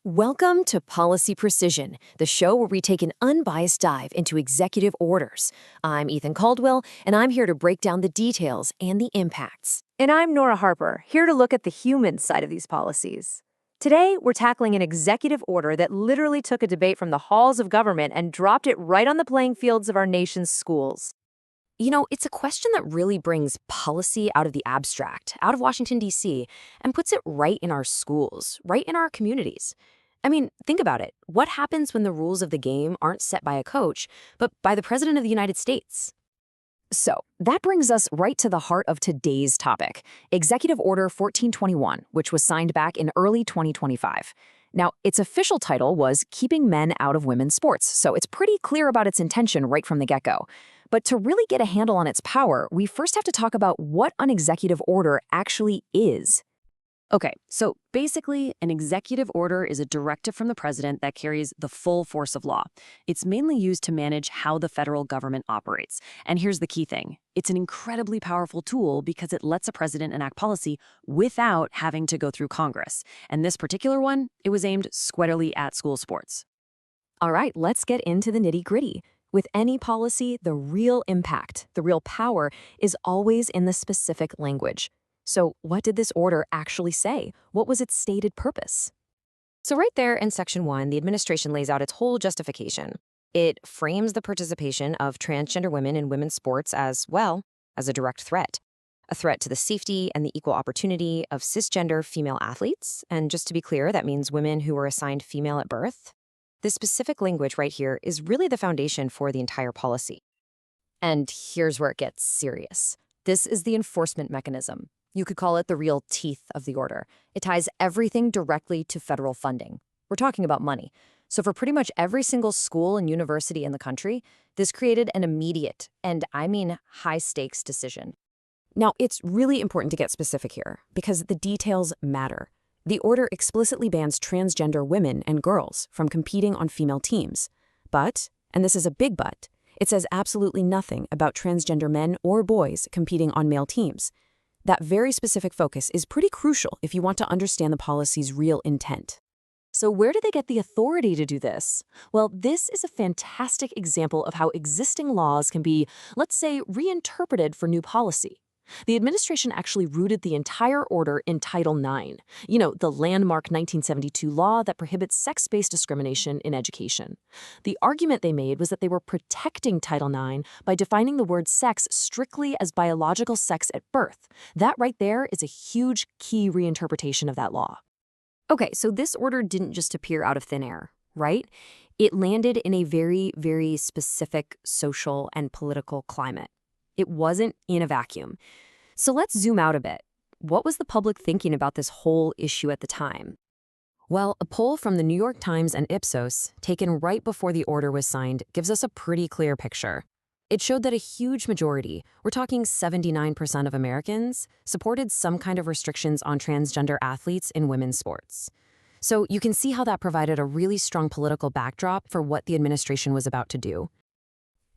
Welcome to Policy Precision, the show where we take an unbiased dive into executive orders. I'm Ethan Caldwell, and I'm here to break down the details and the impacts. And I'm Nora Harper, here to look at the human side of these policies. Today, we're tackling an executive order that literally took a debate from the halls of government and dropped it right on the playing fields of our nation's schools. You know, it's a question that really brings policy out of the abstract, out of Washington, D.C., and puts it right in our schools, right in our communities. I mean, think about it. What happens when the rules of the game aren't set by a coach, but by the President of the United States? So, that brings us right to the heart of today's topic, Executive Order 1421, which was signed back in early 2025. Now, its official title was Keeping Men Out of Women's Sports, so it's pretty clear about its intention right from the get-go. But to really get a handle on its power, we first have to talk about what an executive order actually is. Okay, so basically, an executive order is a directive from the president that carries the full force of law. It's mainly used to manage how the federal government operates. And here's the key thing. It's an incredibly powerful tool because it lets a president enact policy without having to go through Congress. And this particular one, it was aimed squarely at school sports. All right, let's get into the nitty-gritty. With any policy, the real impact, the real power, is always in the specific language. So what did this order actually say? What was its stated purpose? So right there in Section 1, the administration lays out its whole justification. It frames the participation of transgender women in women's sports as, well, as a direct threat. A threat to the safety and the equal opportunity of cisgender female athletes. And just to be clear, that means women who were assigned female at birth. This specific language right here is really the foundation for the entire policy. And here's where it gets serious. This is the enforcement mechanism. You could call it the real teeth of the order. It ties everything directly to federal funding. We're talking about money. So for pretty much every single school and university in the country, this created an immediate, and I mean high-stakes decision. Now, it's really important to get specific here, because the details matter. The order explicitly bans transgender women and girls from competing on female teams. But, and this is a big but, it says absolutely nothing about transgender men or boys competing on male teams. That very specific focus is pretty crucial if you want to understand the policy's real intent. So where do they get the authority to do this? Well, this is a fantastic example of how existing laws can be, let's say, reinterpreted for new policy. The administration actually rooted the entire order in Title IX, the landmark 1972 law that prohibits sex-based discrimination in education. The argument they made was that they were protecting Title IX by defining the word sex strictly as biological sex at birth. That right there is a huge key reinterpretation of that law. Okay, so this order didn't just appear out of thin air, right? It landed in a very, very specific social and political climate. It wasn't in a vacuum. So let's zoom out a bit. What was the public thinking about this whole issue at the time? Well, a poll from the New York Times and Ipsos, taken right before the order was signed, gives us a pretty clear picture. It showed that a huge majority, we're talking 79% of Americans, supported some kind of restrictions on transgender athletes in women's sports. So you can see how that provided a really strong political backdrop for what the administration was about to do.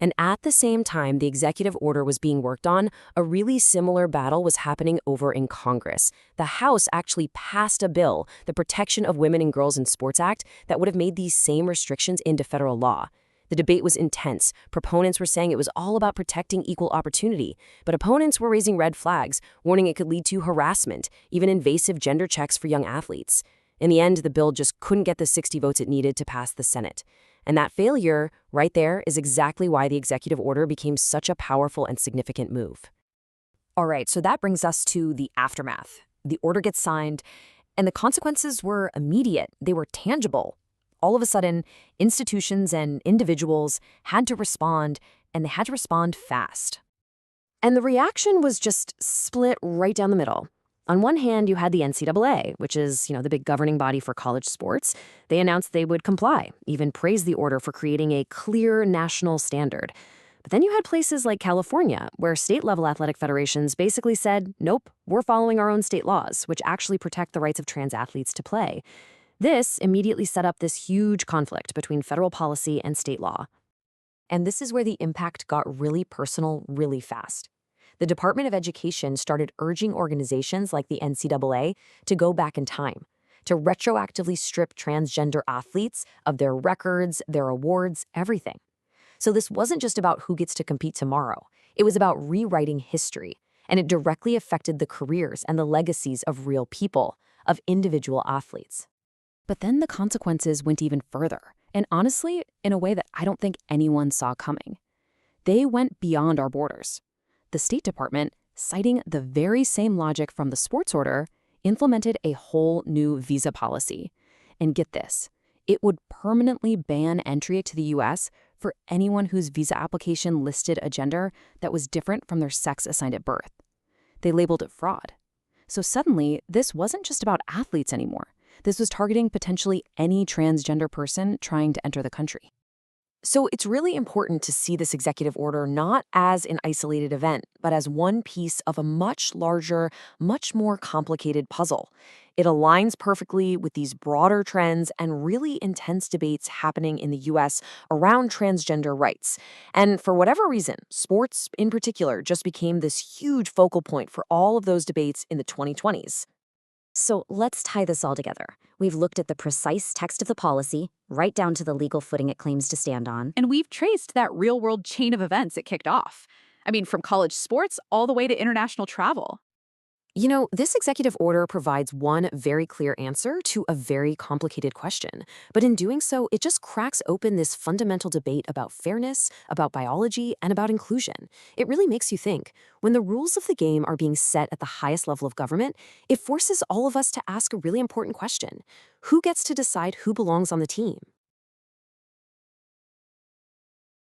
And at the same time the executive order was being worked on, a really similar battle was happening over in Congress. The House actually passed a bill, the Protection of Women and Girls in Sports Act, that would have made these same restrictions into federal law. The debate was intense. Proponents were saying it was all about protecting equal opportunity, but opponents were raising red flags, warning it could lead to harassment, even invasive gender checks for young athletes. In the end, the bill just couldn't get the 60 votes it needed to pass the Senate. And that failure, right there, is exactly why the executive order became such a powerful and significant move. All right, so that brings us to the aftermath. The order gets signed, and the consequences were immediate. They were tangible. All of a sudden, institutions and individuals had to respond, and they had to respond fast. And the reaction was just split right down the middle. On one hand, you had the NCAA, which is, the big governing body for college sports. They announced they would comply, even praised the order for creating a clear national standard. But then you had places like California, where state-level athletic federations basically said, nope, we're following our own state laws, which actually protect the rights of trans athletes to play. This immediately set up this huge conflict between federal policy and state law. And this is where the impact got really personal really fast. The Department of Education started urging organizations like the NCAA to go back in time, to retroactively strip transgender athletes of their records, their awards, everything. So this wasn't just about who gets to compete tomorrow. It was about rewriting history, and it directly affected the careers and the legacies of real people, of individual athletes. But then the consequences went even further, and honestly, in a way that I don't think anyone saw coming. They went beyond our borders. The State Department, citing the very same logic from the sports order, implemented a whole new visa policy. And get this, it would permanently ban entry to the U.S. for anyone whose visa application listed a gender that was different from their sex assigned at birth. They labeled it fraud. So suddenly, this wasn't just about athletes anymore. This was targeting potentially any transgender person trying to enter the country. So it's really important to see this executive order not as an isolated event, but as one piece of a much larger, much more complicated puzzle. It aligns perfectly with these broader trends and really intense debates happening in the US around transgender rights. And for whatever reason, sports in particular just became this huge focal point for all of those debates in the 2020s. So let's tie this all together. We've looked at the precise text of the policy, right down to the legal footing it claims to stand on. And we've traced that real-world chain of events it kicked off. I mean, from college sports all the way to international travel. You know, this executive order provides one very clear answer to a very complicated question. But in doing so, it just cracks open this fundamental debate about fairness, about biology, and about inclusion. It really makes you think. When the rules of the game are being set at the highest level of government, it forces all of us to ask a really important question. Who gets to decide who belongs on the team?